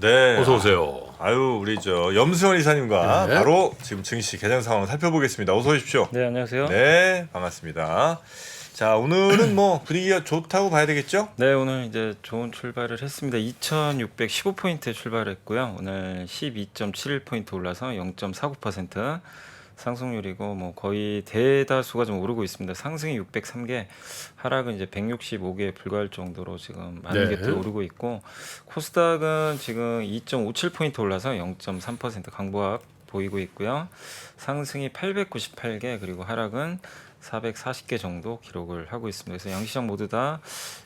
네. 어서 오세요. 아유 우리 저 염수현 이사님과 네. 바로 지금 증시 개장 상황 살펴보겠습니다. 어서 오십시오. 네, 안녕하세요. 네, 반갑습니다. 자, 오늘은 뭐 분위기가 좋다고 봐야 되겠죠? 네, 오늘 이제 좋은 출발을 했습니다. 2,615포인트에 출발했고요. 오늘 12.71포인트 올라서 0.49% 상승률이고 뭐 거의 대다수가 좀 오르고 있습니다. 상승이 603개, 하락은 이제 165개에 불과할 정도로 지금 많은 네. 개들이 오르고 있고 코스닥은 지금 2.57포인트 올라서 0.3% 강보합 보이고 있고요. 상승이 898개 그리고 하락은 440개 정도 기록을 하고 있습니다. 그래서 양시장 모두 다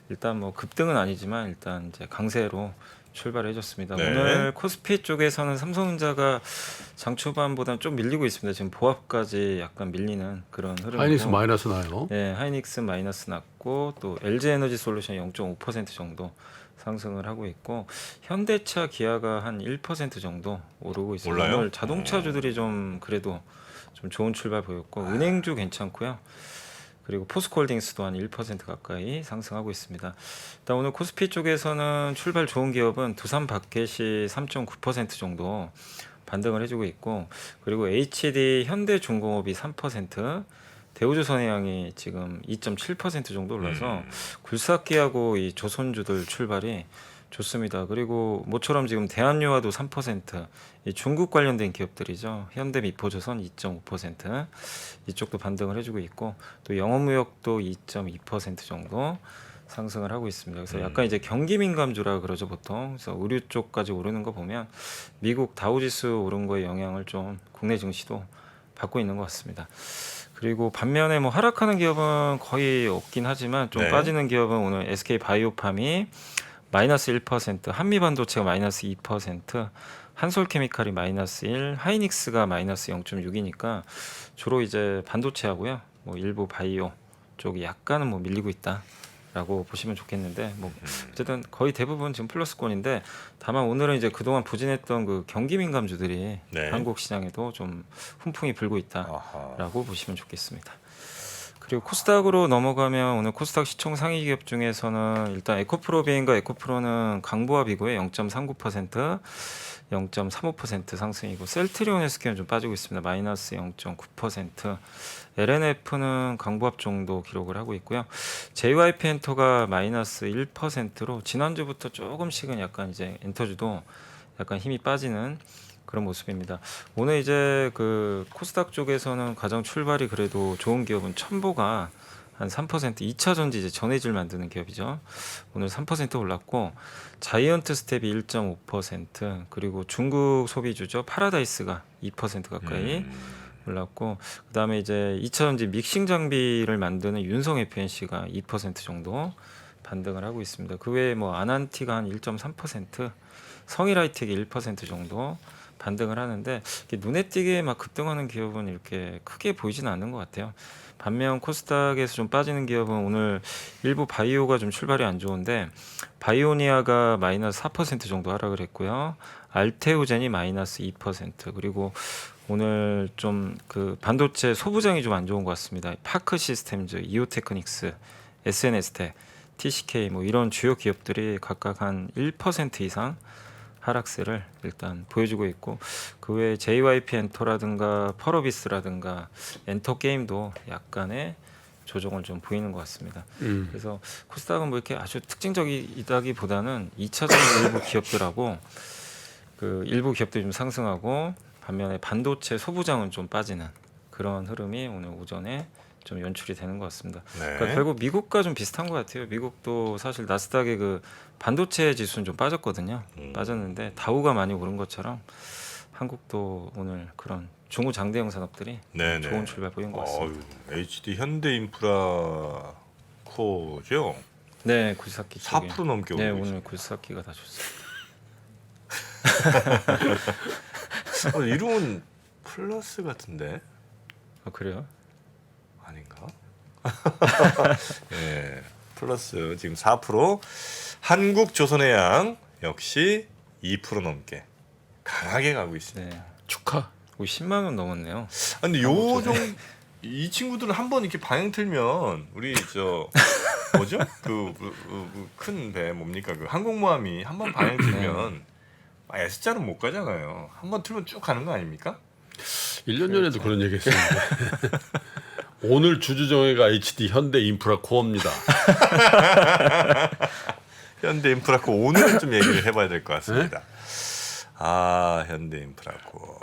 일단 뭐 급등은 아니지만 일단 이제 강세로 출발해 줬습니다. 네. 오늘 코스피 쪽에서는 삼성전자가 장 초반보다는 좀 밀리고 있습니다. 지금 보합까지 약간 밀리는 그런 흐름이고. 하이닉스 마이너스 나요. 네, 하이닉스 마이너스 났고 또 LG에너지 솔루션 0.5% 정도 상승을 하고 있고 현대차, 기아가 한 1% 정도 오르고 있습니다. 올라요? 오늘 자동차주들이 좀 그래도 좀 좋은 출발 보였고 은행주 괜찮고요. 그리고 포스코홀딩스도 한 1% 가까이 상승하고 있습니다. 일단 오늘 코스피 쪽에서는 출발 좋은 기업은 두산 바켓이 3.9% 정도 반등을 해주고 있고 그리고 HD 현대중공업이 3%, 대우조선해양이 지금 2.7% 정도 올라서 굴삭기하고 이 조선주들 출발이 좋습니다. 그리고 모처럼 지금 대한유화도 3%, 이 중국 관련된 기업들이죠. 현대미포조선 2.5%, 이쪽도 반등을 해주고 있고 또 영업무역도 2.2% 정도 상승을 하고 있습니다. 그래서 약간 이제 경기 민감주라 그러죠 보통. 그래서 의류 쪽까지 오르는 거 보면 미국 다우지수 오른 거에 영향을 좀 국내 증시도 받고 있는 것 같습니다. 그리고 반면에 뭐 하락하는 기업은 거의 없긴 하지만 좀 네. 빠지는 기업은 오늘 SK바이오팜이 마이너스 1%, 한미반도체가 마이너스 2%, 한솔케미칼이 마이너스 1, 하이닉스가 마이너스 0.6이니까 주로 이제 반도체하고요, 뭐 일부 바이오 쪽이 약간은 뭐 밀리고 있다라고 보시면 좋겠는데 뭐 어쨌든 거의 대부분 지금 플러스권인데 다만 오늘은 이제 그동안 부진했던 그 경기 민감주들이 네. 한국 시장에도 좀 훈풍이 불고 아하. 있다라고 보시면 좋겠습니다. 그리고 코스닥으로 넘어가면 오늘 코스닥 시총 상위 기업 중에서는 일단 에코프로비인과 에코프로는 강보합이고요. 0.39%, 0.35% 상승이고 셀트리온 헬스케어는 좀 빠지고 있습니다. 마이너스 0.9%. LNF는 강보합 정도 기록을 하고 있고요. JYP 엔터가 마이너스 1%로 지난주부터 조금씩은 약간 이제 엔터주도 약간 힘이 빠지는 그런 모습입니다. 오늘 이제 그 코스닥 쪽에서는 가장 출발이 그래도 좋은 기업은 첨보가 한 3%, 2차 전지 이제 전해질 만드는 기업이죠. 오늘 3% 올랐고 자이언트 스텝이 1.5%, 그리고 중국 소비주죠. 파라다이스가 2% 가까이 올랐고 그다음에 이제 2차 전지 믹싱 장비를 만드는 윤성 FNC가 2% 정도 반등을 하고 있습니다. 그 외에 뭐 아난티가 한 1.3%, 성일하이텍이 1% 정도 반등을 하는데 눈에 띄게 막 급등하는 기업은 이렇게 크게 보이지는 않는 것 같아요. 반면 코스닥에서 좀 빠지는 기업은 오늘 일부 바이오가 좀 출발이 안 좋은데 바이오니아가 마이너스 4% 정도 하락을 했고요. 알테오젠이 마이너스 2%, 그리고 오늘 좀 그 반도체 소부장이 좀 안 좋은 것 같습니다. 파크 시스템즈, 이오테크닉스, SNS텍, TCK 뭐 이런 주요 기업들이 각각 한 1% 이상 하락세를 일단 보여주고 있고 그 외에 JYP 엔터라든가 펄어비스라든가 엔터게임도 약간의 조정을 좀 보이는 것 같습니다. 그래서 코스닥은 뭐 이렇게 아주 특징적이다기보다는 2차적인 일부 기업들하고 그 일부 기업들이 좀 상승하고 반면에 반도체 소부장은 좀 빠지는 그런 흐름이 오늘 오전에 좀 연출이 되는 것 같습니다. 네. 그러니까 결국 미국과 좀 비슷한 것 같아요. 미국도 사실 나스닥의 그 반도체 지수는 좀 빠졌거든요. 빠졌는데 다우가 많이 오른 것처럼 한국도 오늘 그런 중후장대형 산업들이 네네. 좋은 출발 보인 것 같습니다. HD 현대인프라 코어죠? 네, 굴삭기 쪽에 4% 넘게 오르고 네, 있습니다. 오늘 굴삭기가 다 좋습니다. 이름은 플러스 같은데 그래요? 아닌가? 네, 플러스 지금 4%. 한국조선해양 역시 2% 넘게 강하게 가고 있습니다. 네, 축하. 10만 원 넘었네요. 근데 이 친구들은 한번 이렇게 방향 틀면 우리 저 뭐죠? 그 큰 배 뭡니까? 그 항공모함이 한번 방향 틀면 S자는 못 가잖아요. 한번 틀면 쭉 가는 거 아닙니까? 1년 전에도 그런 얘기 했었는데 오늘 주주정회가 HD 현대인프라 코어입니다. 현대인프라코 오늘은 좀 얘기를 해봐야 될 것 같습니다. 아 현대인프라코.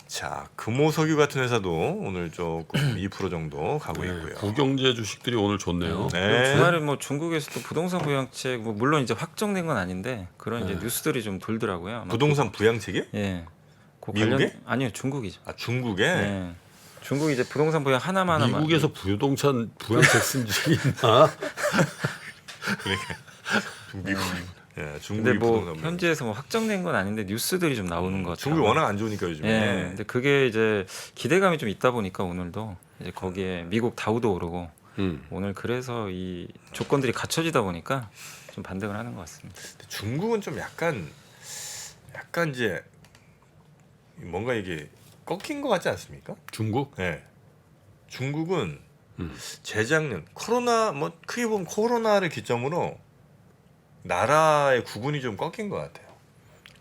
자 금호석유 같은 회사도 오늘 조금 2% 정도 가고 있고요. 구경제 주식들이 오늘 좋네요. 네. 주말에 뭐 중국에서도 부동산 부양책 뭐 물론 이제 확정된 건 아닌데 그런 이제 뉴스들이 좀 돌더라고요. 아마 부동산 부양책이요? 예. 그 미국에? 아니요 중국이죠. 아 중국에? 예. 중국 이제 부동산 부양 하나만 미국에서 부동산 부양책 쓴 적이 있나? 그러니까 미국. 예, 근데 중국이 뭐 부동산 부양. 현지에서 뭐 확정된 건 아닌데 뉴스들이 좀 나오는 것 같아요. 중국이 워낙 안 좋으니까 요즘에. 예. 근데 그게 이제 기대감이 좀 있다 보니까 오늘도 이제 거기에 미국 다우도 오르고 오늘 그래서 이 조건들이 갖춰지다 보니까 좀 반등을 하는 것 같습니다. 중국은 좀 약간 이제 뭔가 이게 꺾인 것 같지 않습니까? 중국? 네. 중국은 재작년 코로나 뭐 크게 보면 코로나를 기점으로 나라의 구분이 좀 꺾인 것 같아요.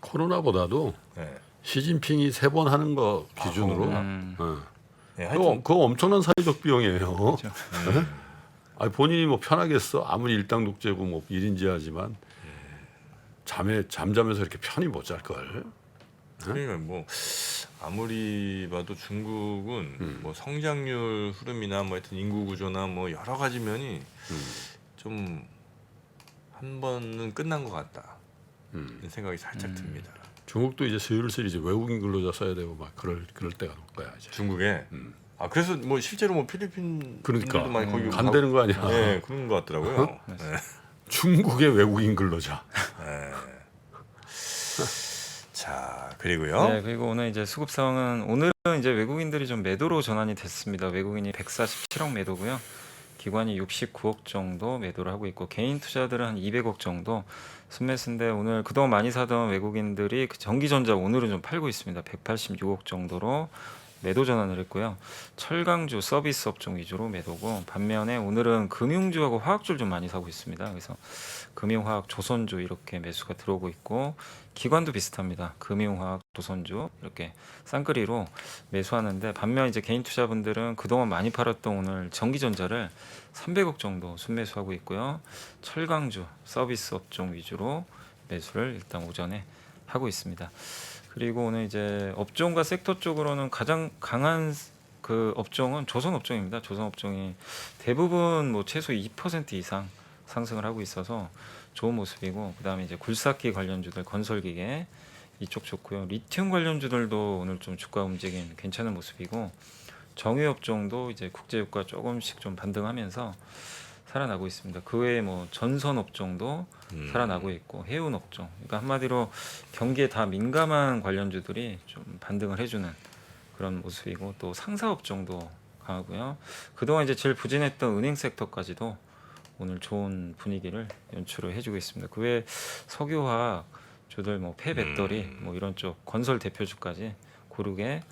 코로나보다도 네. 시진핑이 3번 하는 거 기준으로 네, 그거 엄청난 사회적 비용이에요. 그렇죠. 아니, 본인이 뭐 편하겠어. 아무리 일당 독재고 뭐 1인지하지만 잠자면서 이렇게 편히 못 잘 걸. 그러니까 뭐 아무리 봐도 중국은 뭐 성장률 흐름이나 뭐 하여튼 인구 구조나 뭐 여러 가지 면이 좀 한 번은 끝난 것 같다. 이런 생각이 살짝 듭니다. 중국도 이제 슬슬 이제 외국인 근로자 써야 되고 막 그럴 때가 올 거야 이제. 중국에. 아 그래서 뭐 실제로 뭐 필리핀 그러니까 분들도 많이 거기 간다는 거 아니야. 네, 그런 것 같더라고요. 네. 중국의 외국인 근로자. 네. 자 그리고요. 네, 그리고 오늘 이제 수급 상황은 오늘은 이제 외국인들이 좀 매도로 전환이 됐습니다. 외국인이 147억 매도고요. 기관이 69억 정도 매도를 하고 있고 개인 투자들은 한 200억 정도 순매수인데 오늘 그동안 많이 사던 외국인들이 그 전기전자 오늘은 좀 팔고 있습니다. 186억 정도로 매도 전환을 했고요. 철강주 서비스 업종 위주로 매도고 반면에 오늘은 금융주하고 화학주를 좀 많이 사고 있습니다. 그래서 금융화학, 조선주 이렇게 매수가 들어오고 있고 기관도 비슷합니다. 금융화학, 조선주 이렇게 쌍끌이로 매수하는데 반면 이제 개인 투자분들은 그동안 많이 팔았던 오늘 전기전자를 300억 정도 순매수하고 있고요. 철강주 서비스 업종 위주로 매수를 일단 오전에 하고 있습니다. 그리고 오늘 이제 업종과 섹터 쪽으로는 가장 강한 그 업종은 조선 업종입니다. 조선 업종이 대부분 뭐 최소 2% 이상 상승을 하고 있어서 좋은 모습이고 그다음에 이제 굴삭기 관련주들 건설기계 이쪽 좋고요. 리튬 관련주들도 오늘 좀 주가 움직임 괜찮은 모습이고 정유 업종도 이제 국제유가 조금씩 좀 반등하면서 살아나고 있습니다. 그 외에 뭐 전선 업종도 살아나고 있고 해운 업종. 그러니까 한마디로 경기에 다 민감한 관련주들이 좀 반등을 해주는 그런 모습이고 또 상사 업종도 강하고요. 그동안 이제 제일 부진했던 은행 섹터까지도 오늘 좋은 분위기를 연출을 해주고 있습니다. 그 외에 석유화학 주들 뭐 폐배터리 뭐 이런 쪽 건설 대표주까지 고르게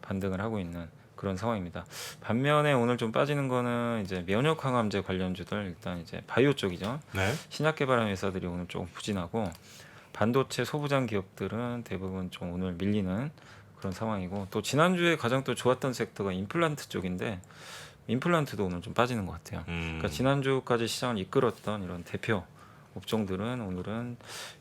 반등을 하고 있는 그런 상황입니다. 반면에 오늘 좀 빠지는 거는 이제 면역 항암제 관련주들 일단 이제 바이오 쪽이죠. 네. 신약 개발하는 회사들이 오늘 조금 부진하고 반도체 소부장 기업들은 대부분 좀 오늘 밀리는 그런 상황이고 또 지난주에 가장 또 좋았던 섹터가 임플란트 쪽인데 임플란트도 오늘 좀 빠지는 것 같아요. 그러니까 지난주까지 시장을 이끌었던 이런 대표 업종들은 오늘은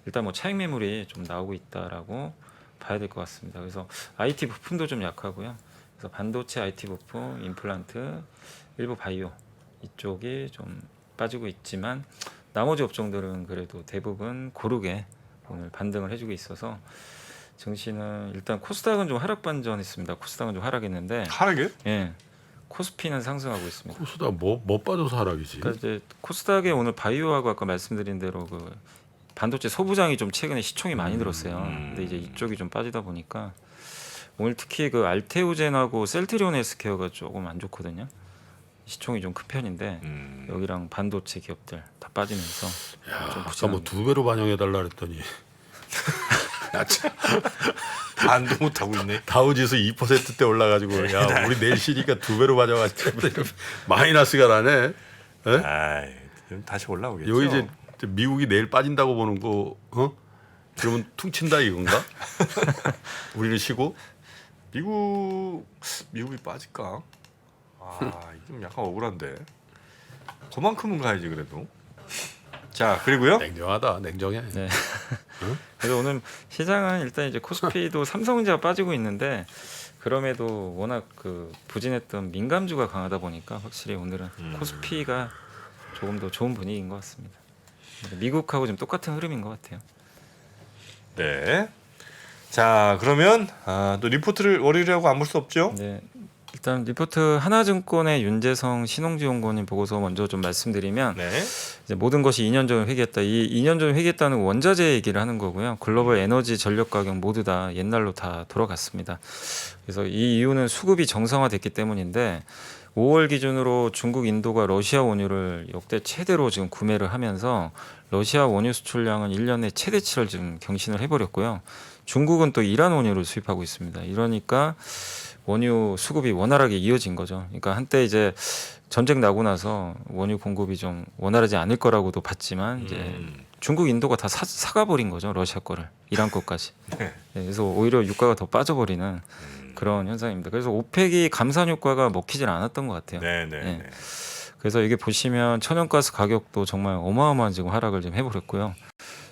일단 뭐 차익 매물이 좀 나오고 있다라고 봐야 될 것 같습니다. 그래서 IT 부품도 좀 약하고요. 그래서 반도체, IT 부품, 임플란트, 일부 바이오 이쪽이 좀 빠지고 있지만 나머지 업종들은 그래도 대부분 고르게 오늘 반등을 해주고 있어서 증시는 일단 코스닥은 좀 하락 반전했습니다. 코스닥은 좀 하락했는데 하락이요? 예, 코스피는 상승하고 있습니다. 코스닥 뭐 빠져서 하락이지. 그러니까 이제 코스닥에 오늘 바이오하고 아까 말씀드린 대로 그 반도체 소부장이 좀 최근에 시총이 많이 늘었어요. 근데 이제 이쪽이 좀 빠지다 보니까 오늘 특히 그 알테오젠하고 셀트리온 헬스케어가 조금 안 좋거든요. 시총이 좀 큰 편인데 여기랑 반도체 기업들 다 빠지면서 야, 좀 아까 뭐 2배로 반영해 달라 그랬더니 야, 참, 반도 못 하고 있네. 다우지수 2%대 올라가지고 야 우리 내일 쉬니까 2배로 반영하지 마이너스가 나네. 아, 다시 올라오겠죠. 여기 이제 미국이 내일 빠진다고 보는 거 그러면 퉁친다 이건가? 우리를 쉬고 미국이 빠질까? 좀 약간 억울한데. 그만큼은 가야지 그래도. 자 그리고요. 냉정하다. 냉정해. 네. 그래서 오늘 시장은 일단 이제 코스피도 삼성전자가 빠지고 있는데 그럼에도 워낙 그 부진했던 민감주가 강하다 보니까 확실히 오늘은 코스피가 조금 더 좋은 분위기인 것 같습니다. 미국하고 좀 똑같은 흐름인 것 같아요. 네. 자 그러면 또 리포트를 월요일에 하고 안 볼 수 없죠? 네. 일단 리포트 하나증권의 윤재성 신홍지연구원님 보고서 먼저 좀 말씀드리면 네. 이제 모든 것이 2년 전에 회귀했다. 이 2년 전에 회귀했다는 원자재 얘기를 하는 거고요. 글로벌 에너지 전력 가격 모두 다 옛날로 다 돌아갔습니다. 그래서 이 이유는 수급이 정상화됐기 때문인데 5월 기준으로 중국, 인도가 러시아 원유를 역대 최대로 지금 구매를 하면서 러시아 원유 수출량은 1년에 최대치를 지금 경신을 해버렸고요. 중국은 또 이란 원유를 수입하고 있습니다. 이러니까 원유 수급이 원활하게 이어진 거죠. 그러니까 한때 이제 전쟁 나고 나서 원유 공급이 좀 원활하지 않을 거라고도 봤지만 이제 중국, 인도가 다 사가 버린 거죠. 러시아 거를 이란 것까지. 네. 네, 그래서 오히려 유가가 더 빠져버리는 그런 현상입니다. 그래서 오펙이 감산 효과가 먹히질 않았던 것 같아요. 네네. 네. 그래서 이게 보시면 천연가스 가격도 정말 어마어마한 지금 하락을 좀 해버렸고요.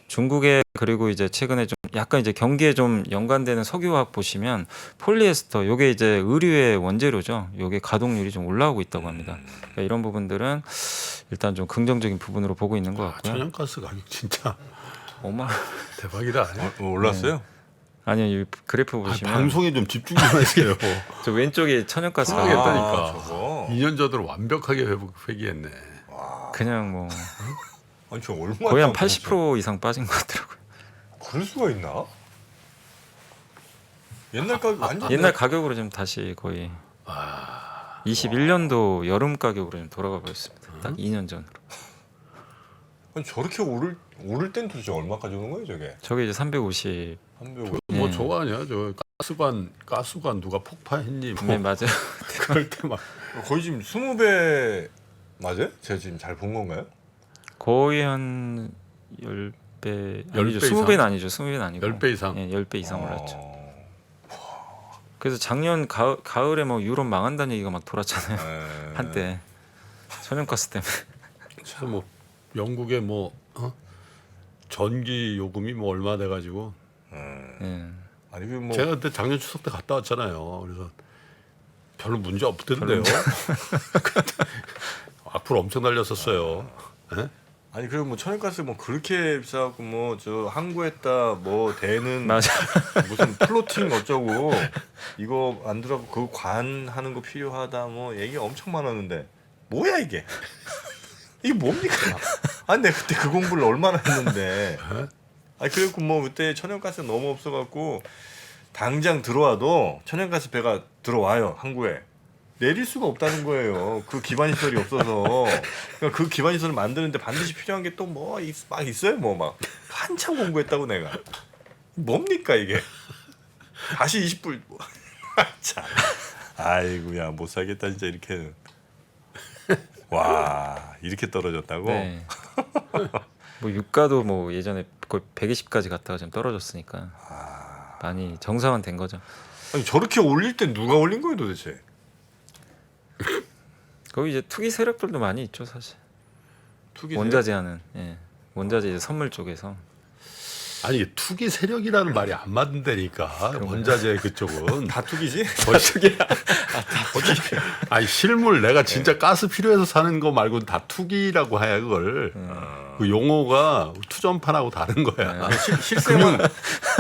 중국에 그리고 이제 최근에 좀 약간 이제 경기에 좀 연관되는 석유화학 보시면 폴리에스터 요게 이제 의류의 원재료죠. 요게 가동률이 좀 올라오고 있다고 합니다. 그러니까 이런 부분들은 일단 좀 긍정적인 부분으로 보고 있는 것 같고요. 천연가스 가격 진짜 어마 대박이다. 올랐어요? 아니요 이 그래프 보시면 방송에 좀 집중 좀 하세요. 저 왼쪽에 천연가스 가격 모르겠다니까. 저거. 2년 전으로 완벽하게 회귀했네. 그냥 뭐 아니 저 얼마? 거의 한 80% 이상 빠진 것 같더라고요. 그럴 수가 있나? 옛날 가격 완전 옛날 가격으로 좀 다시 거의 21년도 여름 가격으로 좀 돌아가 버렸습니다. 딱 2년 전으로. 아니, 저렇게 오를 땐 도대체 얼마까지 오는 거예요, 저게? 저게 이제 350. 350. 뭐 네. 저거 아니야? 저 가스관 누가 폭파했니? 뭐 네 맞아요. 그럴 때 막 거의 지금 20배 맞아요? 제가 지금 잘 본 건가요? 거의 한 10배 아니죠. 10배 이상? 20배는 아니죠. 20배는 아니고 10배 이상. 예, 10배 이상 올랐죠. 어, 그래서 작년 가을에 뭐 유럽 망한다는 얘기가 막 돌았잖아요. 네. 한때 천연가스 때문에. 그래서 뭐 영국의 뭐 전기 요금이 뭐 얼마 돼 가지고 예. 아니 그뭐 제가 그때 작년 추석 때 갔다 왔잖아요. 그래서 별로 문제 없던데요. 앞으로 엄청 날렸었어요. 예? 아니 그리고 뭐 천연가스 뭐 그렇게 비싸고 뭐 저 항구했다 뭐 대는 맞아. 무슨 플로팅 어쩌고 이거 안 들어가고 그거 관하는 거 필요하다 뭐 얘기 엄청 많았는데 뭐야 이게 뭡니까? 아니 내가 그때 그 공부를 얼마나 했는데 아니 그리고 뭐 그때 천연가스 너무 없어갖고 당장 들어와도 천연가스 배가 들어와요 항구에 내릴 수가 없다는 거예요. 그 기반 시설이 없어서 그러니까 그 기반 시설을 만드는데 반드시 필요한 게 또 뭐 막 있어요. 뭐 막 한참 공부했다고 내가 뭡니까 이게 다시 20불 참 아이고야 못 살겠다 진짜 이렇게는 와 이렇게 떨어졌다고 네. 뭐 유가도 뭐 예전에 거의 120까지 갔다가 좀 떨어졌으니까 많이 정상화된 거죠. 아니 저렇게 올릴 때 누가 올린 거예요 도대체? 거기 이제 투기 세력들도 많이 있죠 사실. 투기 원자재하는 예. 원자재 이제 선물 쪽에서 아니 이게 투기 세력이라는 말이 안 맞는다니까. 원자재 그쪽은 다 투기지? 아니 실물 내가 진짜 가스 필요해서 사는 거 말고 다 투기라고 해야 그걸. 그 용어가 투전판하고 다른 거야. 실세만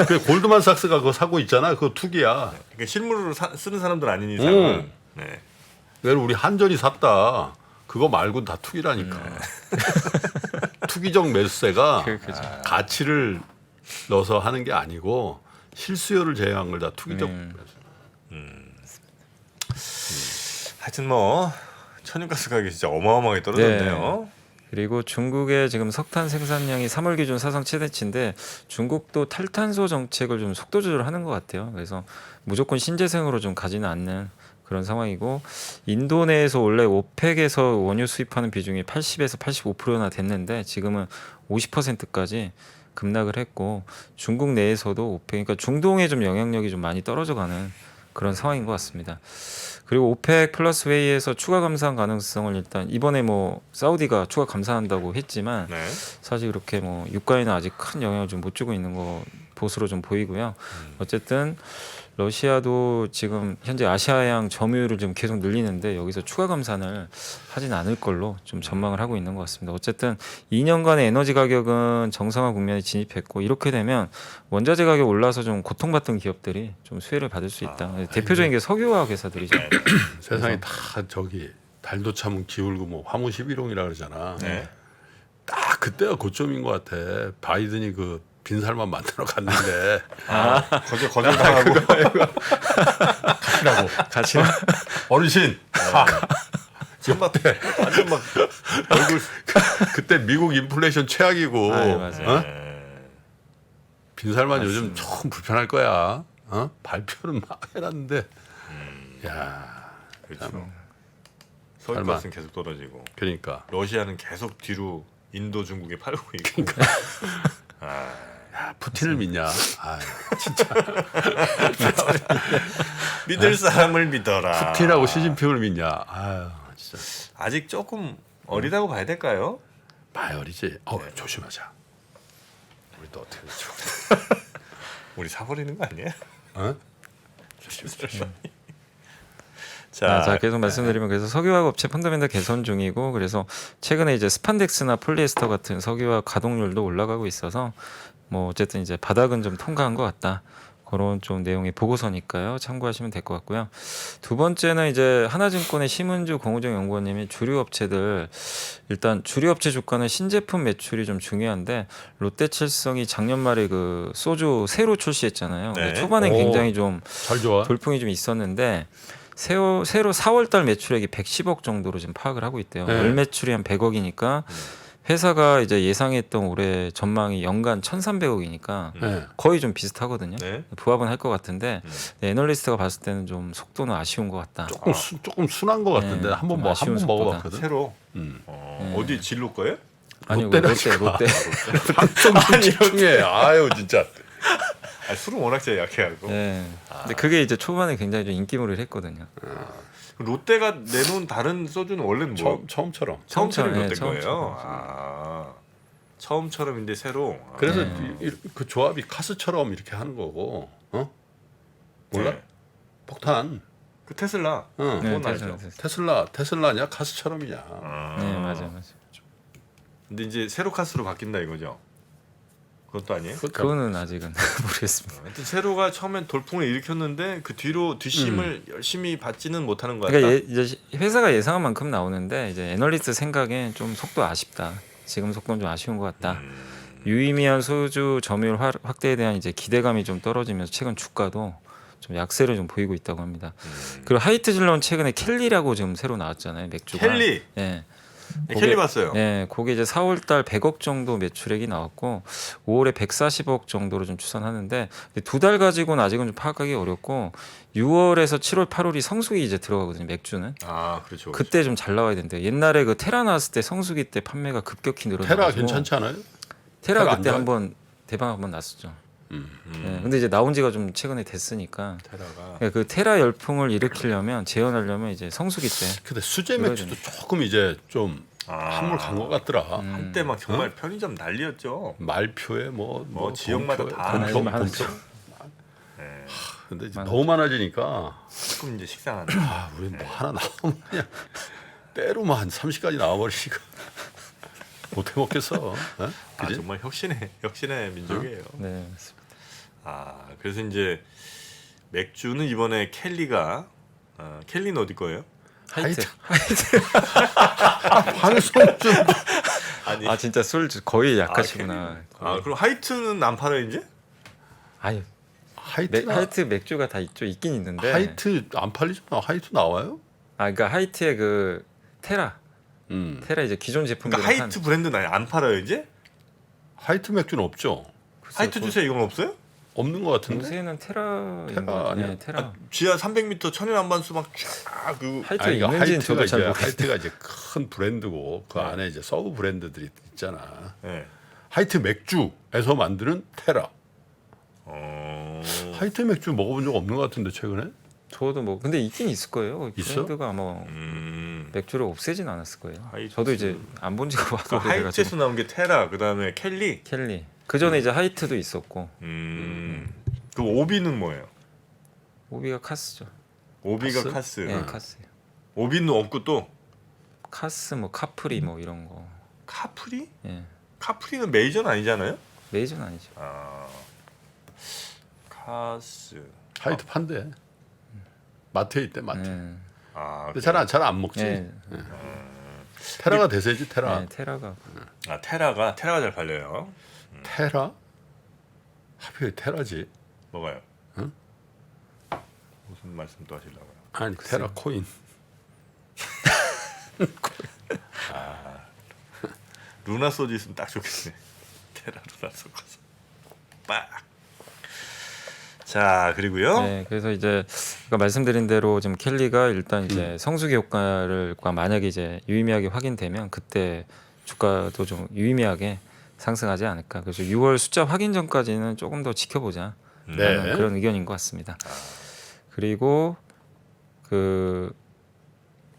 그 골드만삭스가 그거 사고 있잖아. 그거 투기야. 그러니까 실물로 쓰는 사람들 아닌 이상은 네. 내가 우리 한전이 샀다. 그거 말고는 다 투기라니까. 투기적 매수세가 그죠. 가치를 넣어서 하는 게 아니고 실수요를 제외한 걸 다 투기적. 하여튼 뭐 천연가스 가격이 진짜 어마어마하게 떨어졌네요. 그리고 중국의 지금 석탄 생산량이 3월 기준 사상 최대치인데 중국도 탈탄소 정책을 좀 속도 조절하는 것 같아요. 그래서 무조건 신재생으로 좀 가지는 않는 그런 상황이고 인도 내에서 원래 오펙에서 원유 수입하는 비중이 80에서 85%나 됐는데 지금은 50%까지 급락을 했고 중국 내에서도 오펙 그러니까 중동에 좀 영향력이 좀 많이 떨어져가는 그런 상황인 것 같습니다. 그리고 오펙 플러스 회의에서 추가 감산 가능성을 일단 이번에 뭐 사우디가 추가 감산한다고 했지만 네. 사실 그렇게 뭐 유가에는 아직 큰 영향을 좀 못 주고 있는 거 보수로 좀 보이고요. 어쨌든 러시아도 지금 현재 아시아양 점유율을 좀 계속 늘리는데 여기서 추가 감산을 하진 않을 걸로 좀 전망을 하고 있는 것 같습니다. 어쨌든 2년간의 에너지 가격은 정상화 국면에 진입했고 이렇게 되면 원자재 가격 올라서 좀 고통받던 기업들이 좀 수혜를 받을 수 있다. 대표적인 게 석유화학 회사들이죠. 세상이 다 저기 달도 참은 기울고 뭐 화무 11홍이라 그러잖아. 네. 딱 그때가 고점인 것 같아. 바이든이 그 빈살만 만들어 갔는데 거절당하고 가시라고. 같이 어르신 지금 막 완전 막 얼굴 그때 미국 인플레이션 최악이고 맞아요. 어? 네. 빈살만 요즘 조금 불편할 거야. 어? 발표는 막 해놨는데 야 그렇죠. 설마. 서울가스는 계속 떨어지고 그러니까 러시아는 계속 뒤로 인도 중국에 팔고 있고. 야, 푸틴을 믿냐? 아, 믿을 사람을 믿어라. 푸틴하고 시진핑을 믿냐? 아유 진짜 아직 조금 어리다고 봐야 될까요? 마열이지. 조심하자. 우리 또 어떻게 되죠? 우리 사버리는 거 아니야? 어? 자, 계속 말씀드리면 그래서 석유화학 업체 펀더멘탈 개선 중이고 그래서 최근에 이제 스판덱스나 폴리에스터 같은 석유화학 가동률도 올라가고 있어서 뭐 어쨌든 이제 바닥은 좀 통과한 것 같다. 그런 좀 내용의 보고서니까요. 참고하시면 될 것 같고요. 두 번째는 이제 하나증권의 심은주 공우정 연구원님이 주류업체들 일단 주류업체 주가는 신제품 매출이 좀 중요한데 롯데칠성이 작년 말에 그 소주 새로 출시했잖아요. 네. 초반에 오. 굉장히 좀 잘 좋아. 돌풍이 좀 있었는데 새로 4월달 매출액이 110억 정도로 지금 파악을 하고 있대요. 네. 월 매출이 한 100억이니까 회사가 이제 예상했던 올해 전망이 연간 1,300억이니까 네. 거의 좀 비슷하거든요. 네. 부합은 할 것 같은데 네, 애널리스트가 봤을 때는 좀 속도는 아쉬운 것 같다. 조금 순한 것 같은데 네, 한번 좀 아쉬운 한번 속도다. 먹어봤거든. 새로 음. 어디 진로 거예요? 아니 롯데라니까. 롯데 방송 집중해. 아유 진짜. 술은 워낙 제가 약해하고. 네. 근데 그게 이제 초반에 굉장히 좀 인기몰이를 했거든요. 롯데가 내놓은 다른 소주는 원래는 뭐 처음처럼. 처음처럼 네, 롯데 처음처럼. 거예요. 처음처럼인데 새로. 그래서 네. 그 조합이 카스처럼 이렇게 하는 거고. 몰라? 네. 폭탄. 그 테슬라. 응. 네, 그건 알죠. 테슬라냐 카스처럼이냐. 네, 맞아요. 근데 이제 새로 카스로 바뀐다 이거죠. 그것도 아니에요? 그거는 아직은 모르겠습니다. 하여튼 세로가 처음엔 돌풍을 일으켰는데 그 뒤로 뒷심을 열심히 받지는 못하는 것 같다. 그러니까 이제 회사가 예상한 만큼 나오는데 이제 애널리스트 생각엔 좀 속도 아쉽다. 지금 속도는 좀 아쉬운 것 같다. 유의미한 소주 점유율 확대에 대한 이제 기대감이 좀 떨어지면서 최근 주가도 좀 약세를 좀 보이고 있다고 합니다. 그리고 하이트질러는 최근에 켈리라고 지금 새로 나왔잖아요. 맥주가. 켈리. 예. 네, 켈리 봤어요. 네, 그게 이제 4월달 100억 정도 매출액이 나왔고 5월에 140억 정도로 좀 추산하는데 두 달 가지고는 아직은 좀 파악하기 어렵고 6월에서 7월, 8월이 성수기 이제 들어가거든요. 맥주는. 아 그렇죠. 그때 좀 잘 나와야 된대요. 옛날에 그 테라 나왔을 때 성수기 때 판매가 급격히 늘어나고 테라 괜찮지 않아요? 테라 테라 안 그때 좋아요? 한번 대박 한번 났었죠. 네, 근데 이제 나온 지가 좀 최근에 됐으니까 테라가 그러니까 그 테라 열풍을 일으키려면 재현하려면 이제 성수기 때 근데 수제 맥주도 조금 이제 좀 한물 간 것 같더라. 한때 막 정말 편의점 난리였죠. 말표에 뭐 지역마다 본표에, 다 본표, 하나씩 본표. 네. 근데 이제 너무 많아지니까 조금 이제 식상한. 우리 뭐 하나 나오면 그냥 때로만 한 30까지 나와버리니까 못해 먹겠어. 아 그지? 정말 혁신의 민족이에요. 네, 맞습니다. 그래서 이제 맥주는 이번에 켈리가 켈리는 어디 거예요? 하이트. 방송 좀 아니. 아 진짜 술 거의 약하시구나. 그럼 하이트는 안 팔아요 이제? 아유 하이트 하이트 맥주가 다 있긴 있는데. 하이트 안 팔리잖아. 하이트 나와요? 그러니까 하이트의 그 테라 이제 기존 제품들 그러니까 하이트 브랜드는 안 팔아요 이제? 하이트 맥주는 없죠. 하이트 주세요 이건 없어요? 없는 것 같은데. 요새는 테라 테라 아니야? 네, 테라. 지하 300m 천연 안반수 막쫙그 하이트 아니, 이거 있는지는 저도 잘 이제 모르겠어요. 하이트가 이제 큰 브랜드고 그 안에 이제 서브 브랜드들이 있잖아. 네. 하이트 맥주에서 만드는 테라. 어. 하이트 맥주 먹어본 적 없는 것 같은데 최근에? 저도 뭐 근데 있긴 있을 거예요. 있어? 브랜드가 아마 맥주를 없애진 않았을 거예요. 저도 이제 안 본 지가 그 와서 하이트에서 나온 게 테라, 그다음에 켈리. 켈리. 그 전에 이제 하이트도 있었고 그 오비는 뭐예요? 오비가 카스죠. 오비가 카스? 카스. 네, 카스. 오비는 없고 또 카스 뭐 카프리 뭐 이런 거. 카프리? 예. 카프리는 메이저는 아니잖아요? 메이저는 아니죠. 아. 카스. 하이트 판대. 마트에 있대 마트. 예. 아. 근데 잘 안 먹지. 예. 테라가 대세지 테라. 네, 테라가 아, 테라가 잘 팔려요. 테라? 하필 테라지. 뭐가요? 응? 무슨 말씀 또 하시려고요? 아니 테라 코인. 루나 소주 있으면 딱 좋겠네. 테라 루나 섞어서 빡. 자, 그리고요. 네, 그래서 이제 아까 말씀드린 대로 지금 켈리가 일단 이제 성수기 효과를과 만약에 이제 유의미하게 확인되면 그때 주가도 좀 유의미하게 상승하지 않을까. 그래서 6월 숫자 확인 전까지는 조금 더 지켜보자. 네. 그런 의견인 것 같습니다. 그리고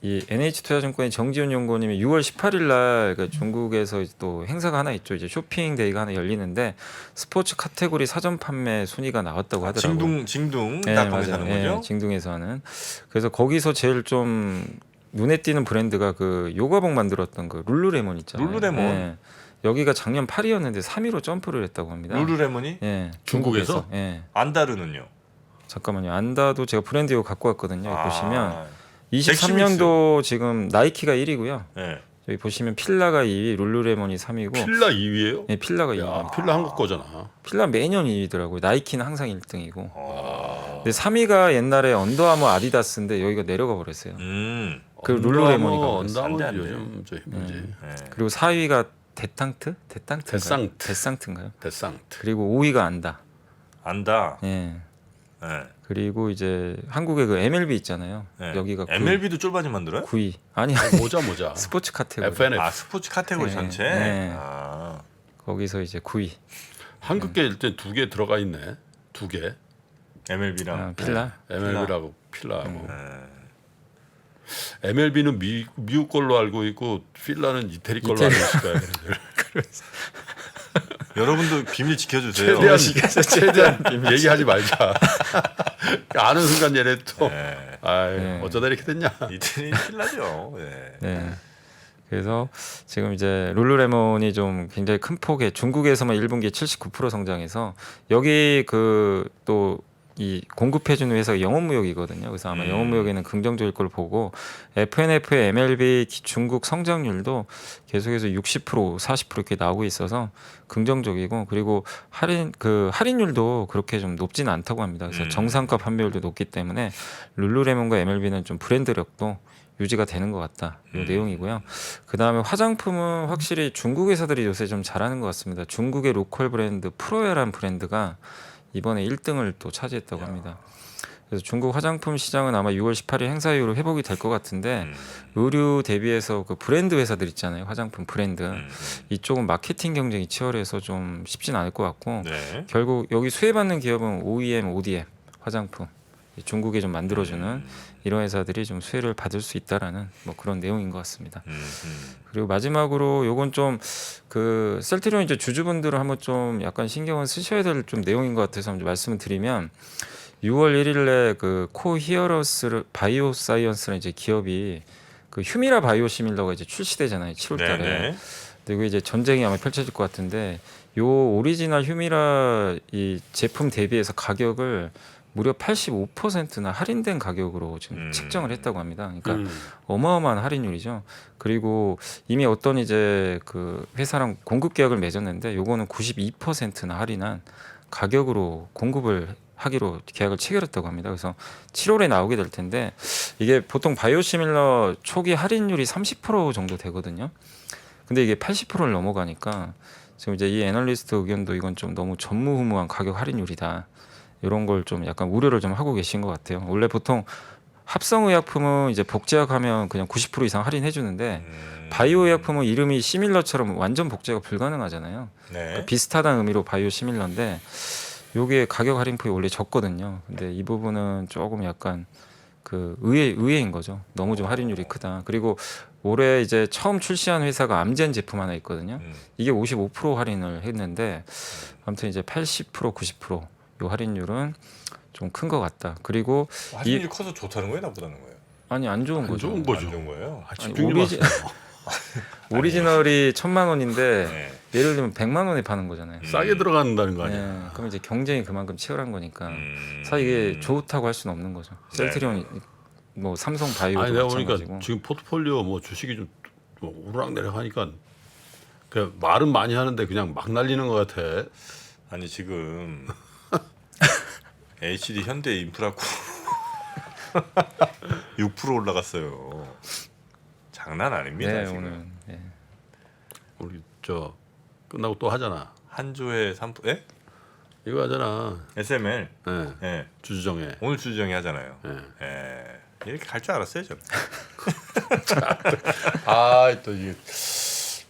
이 NH투자증권의 정지훈 연구원님이 6월 18일 날 중국에서 또 행사가 하나 있죠. 이제 쇼핑 데이가 하나 열리는데 스포츠 카테고리 사전 판매 순위가 나왔다고 하더라고요. 징둥 네, 닷컴에서 맞아요. 하는 거죠? 네, 징둥에서 하는. 그래서 거기서 제일 좀 눈에 띄는 브랜드가 그 요가복 만들었던 그 룰루레몬 있잖아요. 룰루레몬. 네. 여기가 작년 8위였는데 3위로 점프를 했다고 합니다. 룰루레몬이? 예, 중국에서? 예. 안다르는요? 잠깐만요. 안다도 제가 브랜드 이거 갖고 왔거든요. 여기 보시면 잭스미스. 23년도 지금 나이키가 1위고요. 네. 여기 보시면 필라가 2위, 룰루레몬이 3위고. 필라 2위예요? 네, 필라가 2위. 야, 필라 한국 거잖아. 필라 매년 2위더라고요. 나이키는 항상 1등이고. 아. 근데 3위가 옛날에 언더아머 아디다스인데 여기가 내려가 버렸어요. 그 룰루레몬이가 그랬어요. 언더아머 안 돼. 요즘 저 힘들지. 네. 그리고 4위가 데상트? 데상트. 데상트인가요? 데상트. 그리고 5위가 안다. 안다. 예. 네. 그리고 이제 한국의 그 MLB 있잖아요. 네. 여기가 MLB도 쫄바지 만들어요? 9위. 아니 모자. 스포츠 카테고리. FNF. 아, 스포츠 카테고리 네. 전체. 네. 아. 거기서 이제 9위. 한국계 일단 2개 들어가 있네. 2개. MLB랑 아, 필라. MLB라고 필라하고. 네. MLB는 미국 걸로 알고 있고 필라는 이태리 걸로 알고 있을 거야. 여러분도 비밀 지켜주세요. 최대한 얘기하지 말자. 아는 순간 얘네 또 네. 네. 어쩌다 이렇게 됐냐. 이태리 필라죠. 네. 네. 그래서 지금 이제 룰루레몬이 좀 굉장히 큰 폭의 중국에서만 1분기에 79% 성장해서 여기 그 또 이 공급해주는 회사가 영업무역이거든요. 그래서 아마 영업무역에는 긍정적일 걸 보고 FNF의 MLB 중국 성장률도 계속해서 60%, 40% 이렇게 나오고 있어서 긍정적이고 그리고 할인율도 그렇게 좀 높지는 않다고 합니다. 그래서 정상가 판매율도 높기 때문에 룰루레몬과 MLB는 좀 브랜드력도 유지가 되는 것 같다. 이 내용이고요. 그 다음에 화장품은 확실히 중국 회사들이 요새 좀 잘하는 것 같습니다. 중국의 로컬 브랜드 프로야라는 브랜드가 이번에 1등을 또 차지했다고 합니다. 그래서 중국 화장품 시장은 아마 6월 18일 행사 이후로 회복이 될 것 같은데 의류 대비해서 그 브랜드 회사들 있잖아요. 화장품 브랜드. 이쪽은 마케팅 경쟁이 치열해서 좀 쉽진 않을 것 같고 네. 결국 여기 수혜받는 기업은 OEM, ODM 화장품. 중국에 좀 만들어주는 이런 회사들이 좀 수혜를 받을 수 있다라는 뭐 그런 내용인 것 같습니다. 그리고 마지막으로 요건 좀 그 셀트리온 이제 주주분들은 한번 좀 약간 신경을 쓰셔야 될 좀 내용인 것 같아서 한번 말씀을 드리면 6월 1일에 그 코히어러스 바이오사이언스라는 이제 기업이 그 휴미라 바이오시밀러가 이제 출시되잖아요. 7월달에. 네. 근데 이게 이제 전쟁이 아마 펼쳐질 것 같은데 요 오리지널 휴미라 이 제품 대비해서 가격을 무려 85%나 할인된 가격으로 지금 책정을 했다고 합니다. 그러니까 어마어마한 할인율이죠. 그리고 이미 어떤 이제 그 회사랑 공급 계약을 맺었는데 요거는 92%나 할인한 가격으로 공급을 하기로 계약을 체결했다고 합니다. 그래서 7월에 나오게 될 텐데 이게 보통 바이오시밀러 초기 할인율이 30% 정도 되거든요. 근데 이게 80%를 넘어가니까 지금 이제 이 애널리스트 의견도 이건 좀 너무 전무후무한 가격 할인율이다. 이런 걸 좀 약간 우려를 좀 하고 계신 것 같아요. 원래 보통 합성의약품은 이제 복제약하면 그냥 90% 이상 할인해 주는데 바이오 의약품은 이름이 시밀러처럼 완전 복제가 불가능하잖아요. 네. 그러니까 비슷하다는 의미로 바이오 시밀러인데 요게 가격 할인폭이 원래 적거든요. 근데 이 부분은 조금 약간 그 의외인 거죠. 너무 좀 할인율이 크다. 그리고 올해 이제 처음 출시한 회사가 암젠 제품 하나 있거든요. 이게 55% 할인을 했는데 아무튼 이제 80% 90%요 할인율은 좀 큰 것 같다. 그리고 할인율이 커서 좋다는 거예요, 나쁘다는 거예요? 아니 안 좋은 안 거죠. 좋은 거죠. 안 좋은 거예요? 아, 아니, 집중력 오리지널이 1,000만 원인데 네. 예를 들면 100만 원에 파는 거잖아요. 싸게 들어간다는 거 아니야. 네, 그럼 이제 경쟁이 그만큼 치열한 거니까 음. 사실 이게 좋다고 할 수는 없는 거죠. 셀트리온 뭐 삼성 바이오도 아니 내가 보니까 마찬가지고. 지금 포트폴리오 뭐 주식이 좀 오르락내락 하니까 그 말은 많이 하는데 그냥 막 날리는 것 같아. 아니 지금 HD 현대 인프라코 6% 올라갔어요. 장난 아닙니다. 네, 지금. 오늘 네. 우리 저 끝나고 또 하잖아. 한 조에 3%? 예? 이거 하잖아. SML. 예. 예. 주주정에. 오늘 주주정이 하잖아요. 예. 예. 이렇게 갈 줄 알았어요, 저는. 아또 이게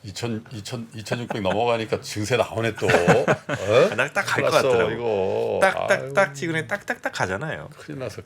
2,600 넘어가니까 증세 나오네 또. 어? 딱 갈 것 났어, 같더라고. 이거. 딱딱딱 지근에 딱딱딱 가잖아요. 큰일 났어.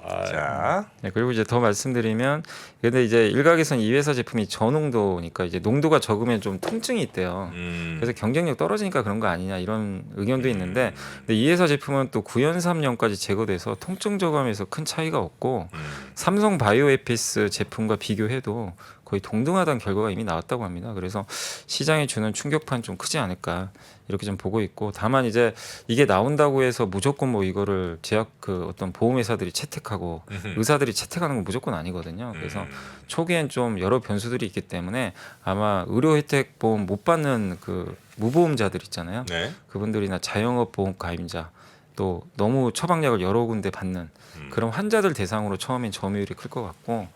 아유. 자, 네, 그리고 이제 더 말씀드리면 근데 이제 일각에서는 이 회사 제품이 저농도니까 이제 농도가 적으면 좀 통증이 있대요. 그래서 경쟁력 떨어지니까 그런 거 아니냐 이런 의견도 있는데 근데 이 회사 제품은 또 구연삼염까지 제거돼서 통증 저감에서 큰 차이가 없고 삼성 바이오에피스 제품과 비교해도 거의 동등하다는 결과가 이미 나왔다고 합니다. 그래서 시장에 주는 충격판 좀 크지 않을까 이렇게 좀 보고 있고 다만 이제 이게 나온다고 해서 무조건 뭐 이거를 제약 그 어떤 보험회사들이 채택하고 의사들이 채택하는 건 무조건 아니거든요. 그래서 초기엔 좀 여러 변수들이 있기 때문에 아마 의료 혜택 보험 못 받는 그 무보험자들 있잖아요. 네. 그분들이나 자영업 보험 가입자 또 너무 처방약을 여러 군데 받는 그런 환자들 대상으로 처음엔 점유율이 클 것 같고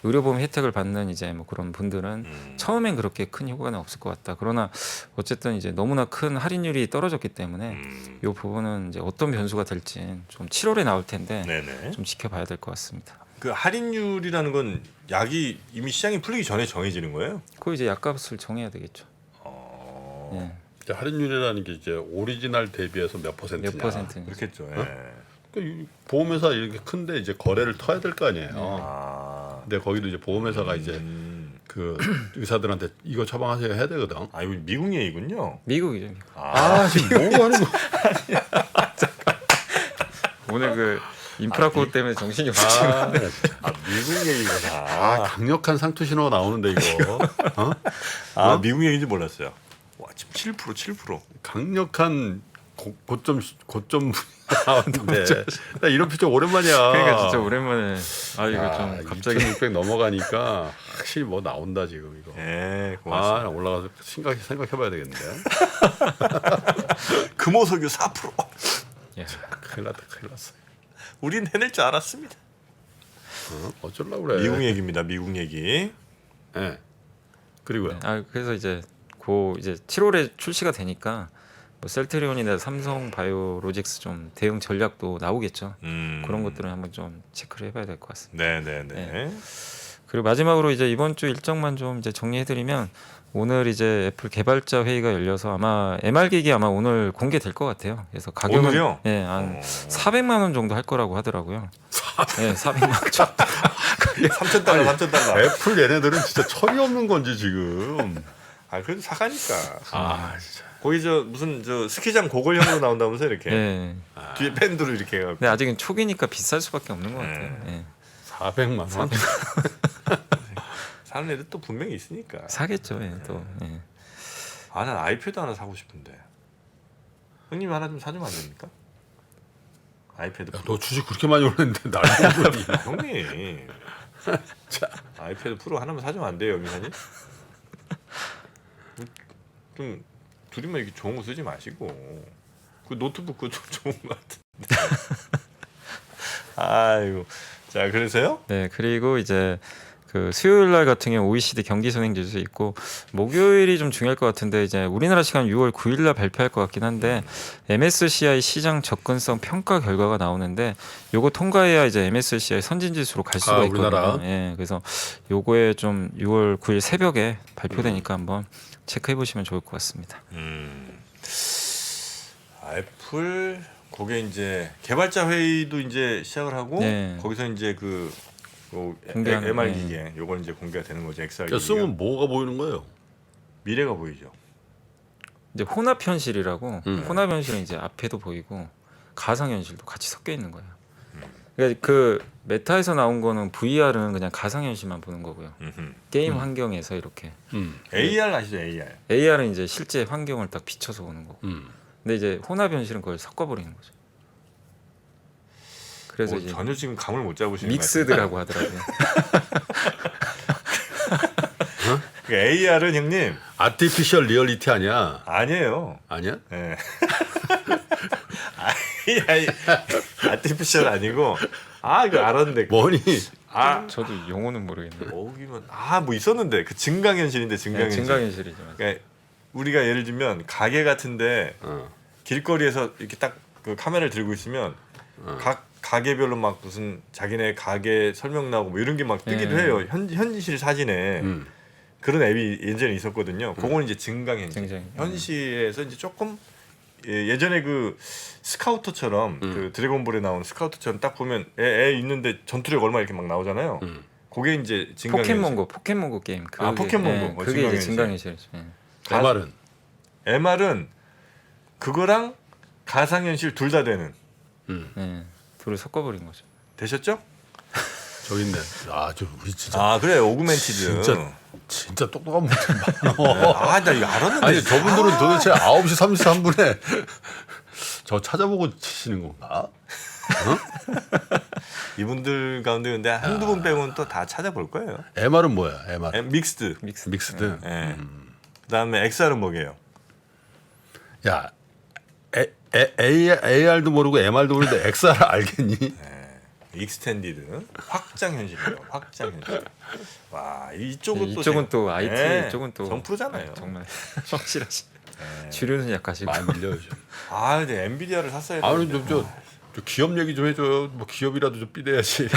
의료보험 혜택을 받는 이제 뭐 그런 분들은 처음엔 그렇게 큰 효과는 없을 것 같다. 그러나 어쨌든 이제 너무나 큰 할인율이 떨어졌기 때문에 이 부분은 이제 어떤 변수가 될지 좀 7월에 나올 텐데 네네. 좀 지켜봐야 될 것 같습니다. 그 할인율이라는 건 약이 이미 시장이 풀리기 전에 정해지는 거예요? 그 이제 약값을 정해야 되겠죠. 예. 이제 할인율이라는 게 이제 오리지널 대비해서 몇 퍼센트냐. 몇 퍼센트? 그렇겠죠. 예. 그러니까 이 보험회사 이렇게 큰데 이제 거래를 터야 될 거 아니에요. 아, 근데 거기도 이제 보험회사가 이제 그 의사들한테 이거 처방하세요 해야 되거든. 아 이거 미국 얘기군요. 미국이죠. 미국. 아 지금 뭐 하는 거? 오늘 그 인프라코 때문에 정신이 없지. 아, 미국 얘기구나. 아 강력한 상투 신호가 나오는데 이거. 어? 아 미국 얘기인지 몰랐어요. 와 지금 7%. 강력한 고점 나왔는데 나 이런 표정 오랜만이야. 그러니까 진짜 오랜만에 아 이거 좀 갑자기 2,600 넘어가니까 확실히 뭐 나온다 지금 이거. 예, 아, 고맙습니다. 나 올라가서 생각해봐야 되겠는데. 금호석유 4%. 예. 큰일 났어. 우린 해낼 줄 알았습니다. 어쩌려고 그래. 미국 얘기입니다. 미국 얘기. 예. 그리고요. 아 그래서 이제 이제 7월에 출시가 되니까 뭐 셀트리온이나 삼성 바이오로직스 좀 대응 전략도 나오겠죠. 그런 것들은 한번 좀 체크를 해봐야 될 것 같습니다. 네네네. 그리고 마지막으로 이제 이번 주 일정만 좀 이제 정리해드리면 오늘 이제 애플 개발자 회의가 열려서 아마 MR 기기 아마 오늘 공개될 것 같아요. 그래서 가격은 오늘요? 예, 한 400만 원 정도 할 거라고 하더라고요. 예, 400만 원 정도. 3,000달러, 3,000달러. 애플 얘네들은 진짜 철이 없는 건지 지금. 아 그래도 사가니까. 아 진짜. 거기 저 무슨 저 스키장 고글형으로 나온다면서 이렇게 예. 뒤에 밴드로 이렇게 해갖고. 근데 아직은 초기니까 비쌀 수밖에 없는 것 같아요. 예. 400만 원. 사는 애들 또 분명히 있으니까. 사겠죠. 예, 또. 예. 아 난 아이패드 하나 사고 싶은데. 형님 하나 좀 사주면 안 됩니까? 아이패드. 야, 너 주식 그렇게 많이 올렸는데 날 보더니. 형님. 아이패드 프로 하나만 사주면 안 돼요, 미사님? 좀 둘이만 이렇게 좋은 거 쓰지 마시고 그 노트북 그거 좀 좋은 거 같은데. 아이고. 자 그래서요? 네, 그리고 이제 그 수요일 날 같은 경우 OECD 경기 선행 지수 있고 목요일이 좀 중요할 것 같은데 이제 우리나라 시간 6월 9일 날 발표할 것 같긴 한데 MSCI 시장 접근성 평가 결과가 나오는데 요거 통과해야 이제 MSCI 선진 지수로 갈 수가 있거든요. 우리나라? 예. 그래서 요거에 좀 6월 9일 새벽에 발표되니까 한번 체크해 보시면 좋을 것 같습니다. 애플 그게 이제 개발자 회의도 이제 시작을 하고 네. 거기서 이제 그 공개하는, MR 네. 기계 요건 이제 공개가 되는 거죠. XR 그러니까 기계가. 쓰면 뭐가 보이는 거예요? 미래가 보이죠. 이제 혼합 현실이라고 혼합 현실은 이제 앞에도 보이고 가상 현실도 같이 섞여 있는 거예요. 그러니까 그 메타에서 나온 거는 VR은 그냥 가상 현실만 보는 거고요. 게임 환경에서 이렇게 AR 아시죠? AR. AR은 이제 실제 환경을 딱 비춰서 보는 거고. 음. 근데 이제 혼합 현실은 그걸 섞어 버리는 거죠. 그래서 이제 전혀 지금 감을 못 잡으시는 믹스드라고 하더라고요. 그 AR은 형님 아티피셜 리얼리티 아니야? 아니에요. 아니야? 예. 아니, 아티피셜 아니고 이거 알았는데 뭐니? 저도 용어는 모르겠네요. 오기만 뭐 있었는데 그 증강현실인데 네, 증강현실. 증강현실이죠. 맞아요. 그러니까 우리가 예를 들면 가게 같은데 길거리에서 이렇게 딱 그 카메라를 들고 있으면 각 가게별로 막 무슨 자기네 가게 설명 나오고 뭐 이런 게 막 뜨기도 네. 해요. 현실 사진에 그런 앱이 예전에 있었거든요. 그거는 이제 증강현실. 현실에서 이제 조금 예전에 그 스카우터처럼 그 드래곤볼에 나온 스카우터처럼 딱 보면 애 있는데 전투력 얼마 이렇게 막 나오잖아요. 그게 이제 증강현실. 포켓몬고 게임. 포켓몬고. 그게 이제 증강현실이죠. MR은 MR은 그거랑 가상현실 둘 다 되는. 네, 둘을 섞어버린 거죠. 되셨죠? 저기 있네. 저 우리 진짜 그래 오그멘티드. 진짜 똑똑한 분들 많아. 나 이거 알았는데. 아니 저분들은 도대체 9시 33분에 저 찾아보고 치시는 건가? 이분들 가운데 근데 한두 분 빼고는 또 다 찾아볼 거예요. MR은 뭐야? MR 믹스드. 믹스드. 예. 그다음에 XR은 뭐게요? 야, AR도 모르고 MR도 모르는데 XR 알겠니? 익스텐디드 확장 현실이에요. 확장 현실. 와 이쪽은 또 IT, 이쪽은 또 정프로잖아요. 정말 확실하시. 주류는 약하시고. 많이 밀려요. 좀. 근데 엔비디아를 샀어야 돼. 아니 저 기업 얘기 좀 해줘요. 뭐 기업이라도 좀 삐대야지.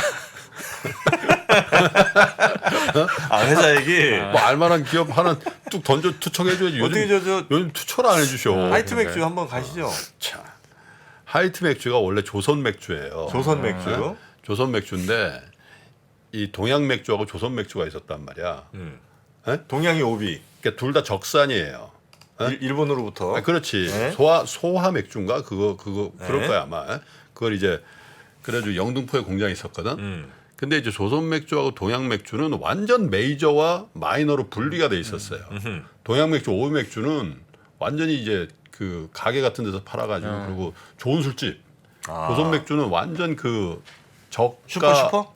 회사 얘기. 뭐 알만한 기업 하나 뚝 던져 투척해줘야지. 어떻게 요즘 투척을 안 해주셔. 하이트 맥주 한번 가시죠. 자, 하이트 맥주가 원래 조선 맥주예요. 조선 맥주. 조선 맥주인데 이 동양 맥주하고 조선 맥주가 있었단 말이야. 동양이 오비. 그러니까 둘 다 적산이에요. 일본으로부터. 그렇지. 네. 소화 맥주인가 그거 그럴 거야 아마. 그걸 이제 그래가지고 영등포에 공장이 있었거든. 근데 이제 조선 맥주하고 동양 맥주는 완전 메이저와 마이너로 분리가 돼 있었어요. 동양 맥주, 오비 맥주는 완전히 이제 그 가게 같은 데서 팔아가지고 그리고 좋은 술집. 조선 맥주는 완전 그 슈퍼?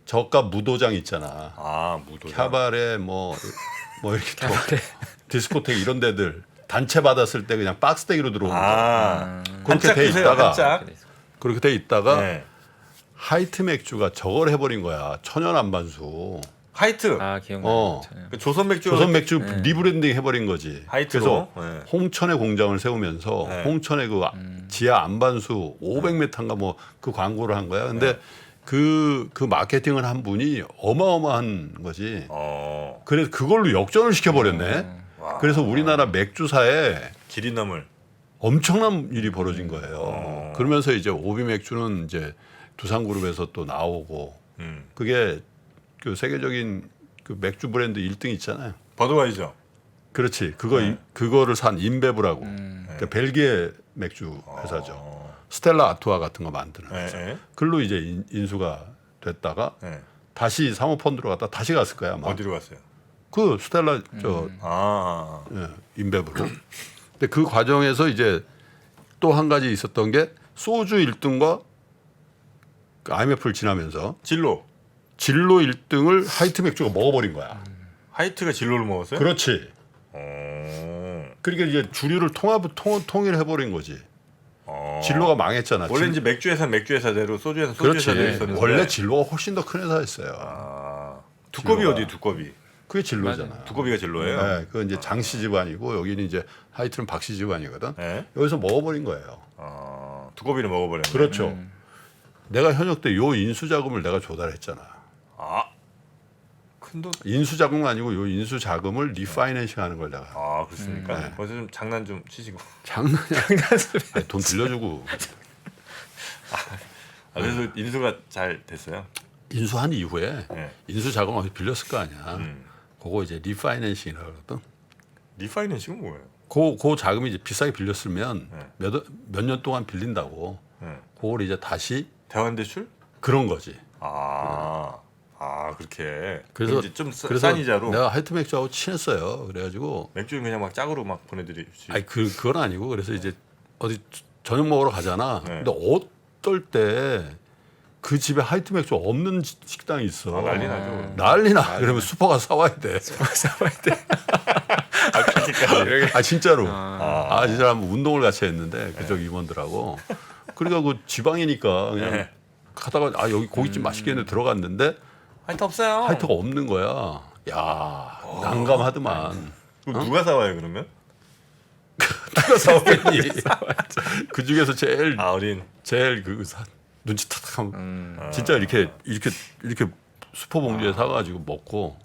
저가 무도장 있잖아. 무도장. 캬바레 뭐 이렇게 또 디스코텍 이런 데들 단체 받았을 때 그냥 박스대기로 들어오는 거. 그렇게 돼 있다가 그렇게 돼 있다가 네. 하이트 맥주가 저걸 해버린 거야. 천연 안반수. 하이트. 기억나요. 그 조선 맥주. 조선 맥주 리브랜딩 해버린 거지. 하이트로. 그래서 홍천에 공장을 세우면서 네. 홍천에 그 지하 안반수 500m인가 뭐 그 광고를 한 거야. 근데 그 마케팅을 한 분이 어마어마한 거지. 그래서 그걸로 역전을 시켜버렸네. 그래서 우리나라 맥주사에 기린나물. 엄청난 일이 벌어진 거예요. 그러면서 이제 오비 맥주는 이제 두산그룹에서 또 나오고 그게 그 세계적인 그 맥주 브랜드 1등 있잖아요. 버드와이저. 그렇지. 그거를 산 인베브라고. 그러니까 벨기에 맥주 회사죠. 스텔라 아투아 같은 거 만드는 회사. 글로 이제 인수가 됐다가 다시 사모펀드로 갔다 다시 갔을 거야 아마. 어디로 갔어요? 그 스텔라 인베브로. 근데 그 과정에서 이제 또 한 가지 있었던 게 소주 1등과 IMF를 지나면서 진로 1등을 하이트 맥주가 먹어버린 거야. 하이트가 진로를 먹었어요? 그렇지. 그러니까 이제 주류를 통일해버린 거지. 진로가 망했잖아. 원래 이제 맥주 회사 맥주 회사대로 소주 회사 소주 그렇지. 회사대로 있었는데 원래 진로가 훨씬 더 큰 회사였어요. 두꺼비 진로가. 어디 두꺼비? 그게 진로잖아. 두꺼비가 진로예요. 네, 그건 이제 장씨 집안이고 여기는 이제 하이트는 박씨 집안이거든. 네. 여기서 먹어버린 거예요. 두꺼비를 먹어버렸네. 그렇죠. 내가 현역 때 요 인수 자금을 내가 조달했잖아. 아, 큰 돈. 인수 자금은 아니고 요 인수 자금을 리파이낸싱하는 걸 내가. 아, 그렇습니까? 네. 거기서 좀 장난 좀 치시고. 장난이야. 아니, 돈 빌려주고. 그래서 인수가 잘 됐어요. 인수한 이후에 네. 인수 자금 어디 빌렸을 거 아니야. 그거 이제 리파이낸싱이라고 그러거든. 리파이낸싱은 뭐예요? 그 자금이 이제 비싸게 빌렸으면 네. 몇 년 동안 빌린다고. 네. 그걸 이제 다시 대환대출? 그런 거지. 그렇게. 그래서 이제 좀 그래서 싼 이자로. 내가 하이트 맥주하고 친했어요. 그래가지고 맥주는 그냥 막 짝으로 막 보내드리지. 아니 그건 아니고 그래서 이제 어디 저녁 먹으러 가잖아. 네. 근데 어떨 때 그 집에 하이트 맥주 없는 식당이 있어. 난리 나죠. 난리나. 그러면 슈퍼가 사와야 돼. 그렇게까지. 진짜로. 이 사람 운동을 같이 했는데 그쪽 임원들하고. 그러니까 그 지방이니까 그냥 네. 가다가 여기 고깃집 맛있겠는데 들어갔는데 하이트 없어요. 하이트가 없는 거야. 야 난감하더만. 그럼 누가 사와요 그러면? 누가 사오겠니? 그 중에서 제일 어린. 눈치 탁탁하면 진짜 이렇게 수퍼 봉지에 사가지고 먹고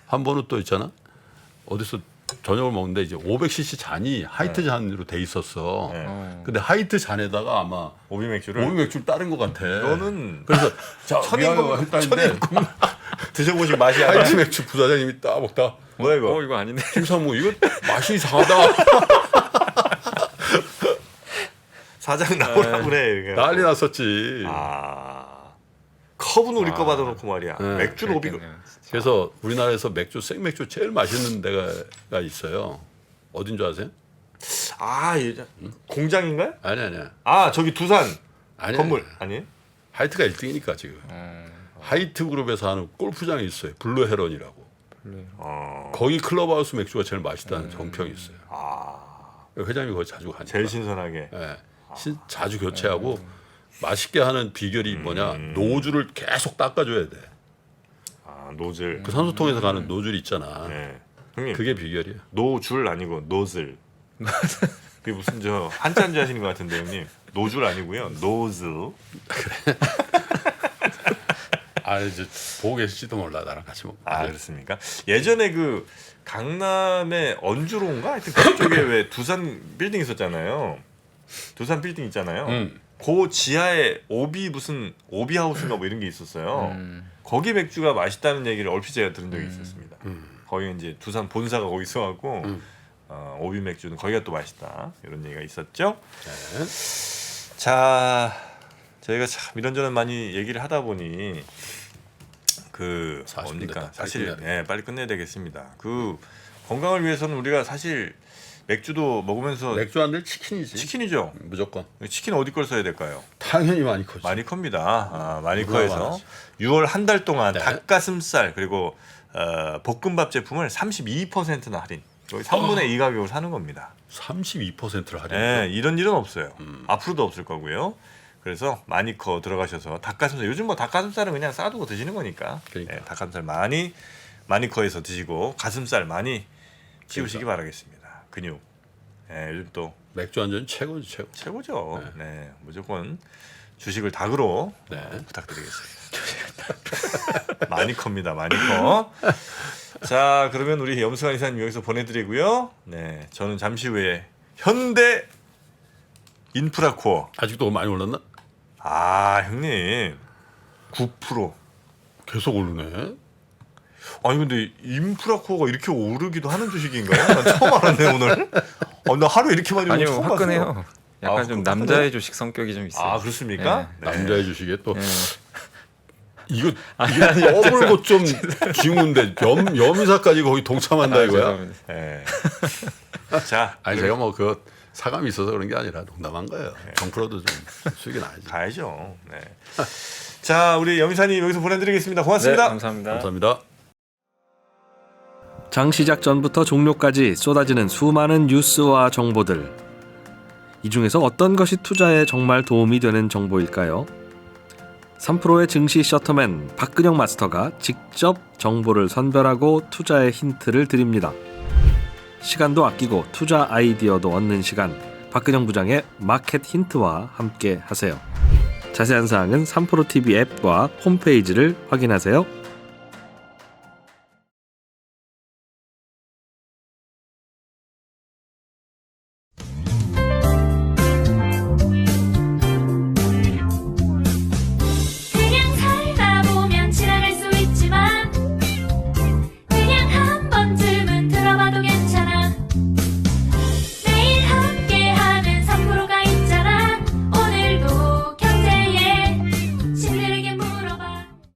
한 번은 또 있잖아. 어디서 저녁을 먹는데 이제 500cc 잔이 하이트 잔으로 돼 있었어. 네. 근데 하이트 잔에다가 아마 오비 맥주를. 오비 맥주를 따른 것 같아. 너는 그래서 자 천인공 했다는데 드셔보시고 맛이 안 하이트 나요? 맥주 부사장님이 딱 먹다. 뭐야 이거? 이거 아니네. 김상무 이거 맛이 이상하다. 사장 나오라고 그래. 이렇게. 난리 났었지. 컵은 우리 거 받아놓고 말이야. 네. 맥주는 오비. 그래서 우리나라에서 맥주 생맥주 제일 맛있는 데가 있어요. 어딘 줄 아세요? 공장인가요? 아니야. 저기 두산 아니야. 건물 아니? 하이트가 1등이니까 지금. 하이트 그룹에서 하는 골프장이 있어요. 블루 헤런이라고. 거기 클럽하우스 맥주가 제일 맛있다는 정평이 있어요. 회장님이 거기 자주 가니까. 제일 신선하게. 네. 자주 교체하고 맛있게 하는 비결이 뭐냐? 노즐을 계속 닦아줘야 돼. 노즐. 그 산소통에서 가는 노즐 있잖아. 네. 형님 그게 비결이야. 노줄 아니고 노즐. 그게 무슨 저 한자인지 하시는 것 같은데 형님. 노줄 아니고요. 노즐. 이제 보고 계실지도 몰라. 나랑 같이 먹. 그렇습니까? 예전에 그 강남의 언주로인가? 하여튼 그쪽에 왜 두산 빌딩 있었잖아요. 두산 빌딩 있잖아요. 그 지하에 무슨 오비 하우스인가 뭐 이런 게 있었어요. 거기 맥주가 맛있다는 얘기를 얼핏 제가 들은 적이 있었습니다. 거기 이제 두산 본사가 거기 있어갖고 오비 맥주는 거기가 또 맛있다 이런 얘기가 있었죠. 네. 자, 저희가 참 이런저런 많이 얘기를 하다 보니 그 40분 뭡니까? 됐다. 사실 빨리 끝내야 되겠습니다. 그 건강을 위해서는 우리가 사실 맥주도 먹으면서 맥주 한 대 치킨이지. 치킨이죠. 무조건. 치킨 어디 걸 써야 될까요? 당연히 많이 커지. 마니커입니다. 마니커에서 많아지. 6월 한 달 동안 네. 닭가슴살 그리고 볶음밥 제품을 32%나 할인. 여기 3분의 2 가격으로 사는 겁니다. 32%를 할인. 네, 이런 일은 없어요. 앞으로도 없을 거고요. 그래서 마니커 들어가셔서 닭가슴살 요즘 뭐 닭가슴살은 그냥 싸두고 드시는 거니까 그러니까. 닭가슴살 많이 마니커에서 드시고 가슴살 많이 키우시기 바라겠습니다. 근육. 요즘 또 맥주 한 잔 최고지 최고. 최고죠. 네, 무조건 주식을 닭으로 네. 부탁드리겠습니다. 마니커입니다. 마니커. 자, 그러면 우리 염승환 이사님 여기서 보내드리고요. 네, 저는 잠시 후에 현대 인프라코어. 아직도 많이 올랐나? 형님 9%. 계속 오르네. 아니 근데 인프라코어가 이렇게 오르기도 하는 주식인가요? 난 처음 알았네 오늘. 나 하루 이렇게 많이 오르는 아니요, 처음 봤어요. 화끈해요. 약간 좀 화끈해요? 남자의 주식 성격이 좀 있어요. 그렇습니까? 네. 남자의 주식에 또 이거 아니, 떠물고 좀 기운데 염이사까지 거기 동참한다 이거야. 죄송합니다. 네. 자, 제가 뭐 그 사감이 있어서 그런 게 아니라 농담한 거예요. 정프로도 좀 수익이 나야지. 가야죠. 네. 자, 우리 염이사님 여기서 보내드리겠습니다. 고맙습니다. 네, 감사합니다. 감사합니다. 장 시작 전부터 종료까지 쏟아지는 수많은 뉴스와 정보들. 이 중에서 어떤 것이 투자에 정말 도움이 되는 정보일까요? 3프로의 증시 셔터맨 박근영 마스터가 직접 정보를 선별하고 투자의 힌트를 드립니다. 시간도 아끼고 투자 아이디어도 얻는 시간, 박근영 부장의 마켓 힌트와 함께 하세요. 자세한 사항은 3프로TV 앱과 홈페이지를 확인하세요.